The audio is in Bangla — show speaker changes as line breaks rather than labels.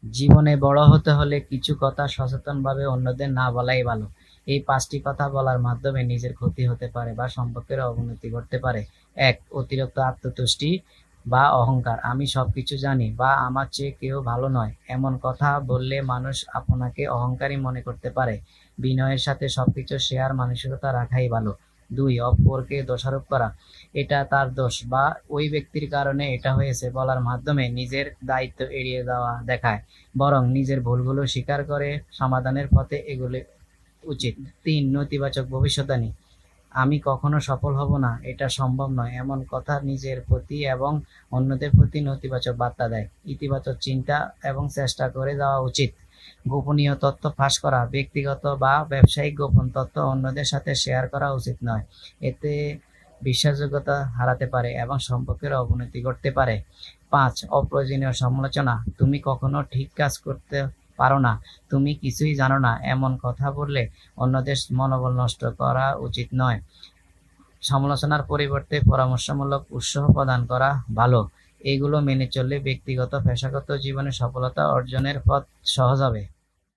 জীবনে বড় হতে হলে কিছু কথা সচেতনভাবে অন্যদের না বলাই ভালো। এই ৫টি কথা বলার মাধ্যমে নিজের ক্ষতি হতে পারে বা সম্পর্কের অবনতি ঘটতে পারে। ১. অতিরিক্ত আত্মতুষ্টি বা অহংকার। আমি সবকিছু জানি বা আমার চেয়ে কেউ ভালো নয়। এমন কথা বললে মানুষ আপনাকে অহংকারী মনে করতে পারে। বিনয়ের সাথে সবকিছু শেয়ার মানসিকতা রাখাই ভালো। ২. অপরকে দোষারোপ করা। এটা তার দোষ বা ওই ব্যক্তির কারণে এটা হয়েছে বলার মাধ্যমে নিজের দায়িত্ব এড়িয়ে যাওয়া দেখায়। বরং নিজের ভুলগুলো স্বীকার করে সমাধানের পথে এগোলে উচিত। ৩. নেতিবাচক ভবিষ্যদ্বাণী। আমি কখনো সফল হব না, এটা সম্ভব নয়, এমন কথা নিজের প্রতি এবং অন্যদের প্রতি নেতিবাচক বার্তা দেয়। ইতিবাচক চিন্তা এবং চেষ্টা করে যাওয়া উচিত। গোপনীয় তথ্য ফাঁস করা। ব্যক্তিগত বা ব্যবসায়িক গোপন তথ্য অন্যদের সাথে শেয়ার করা উচিত নয়। এতে বিশ্বাসযোগ্যতা হারাতে পারে এবং সম্পর্কের অবনতি ঘটতে পারে। ৫. অপ্রয়োজনীয় সমালোচনা। তুমি কখনো ঠিক কাজ করতে পারো না, তুমি কিছুই জানো না, এমন কথা বললে অন্যদের মনোবল নষ্ট করা উচিত নয়। সমালোচনার পরিবর্তে পরামর্শমূলক উৎসাহ প্রদান করা ভালো। এগুলো মেনে চললে ব্যক্তিগত পেশাগত জীবনে সফলতা অর্জনের পথ সহজ হবে।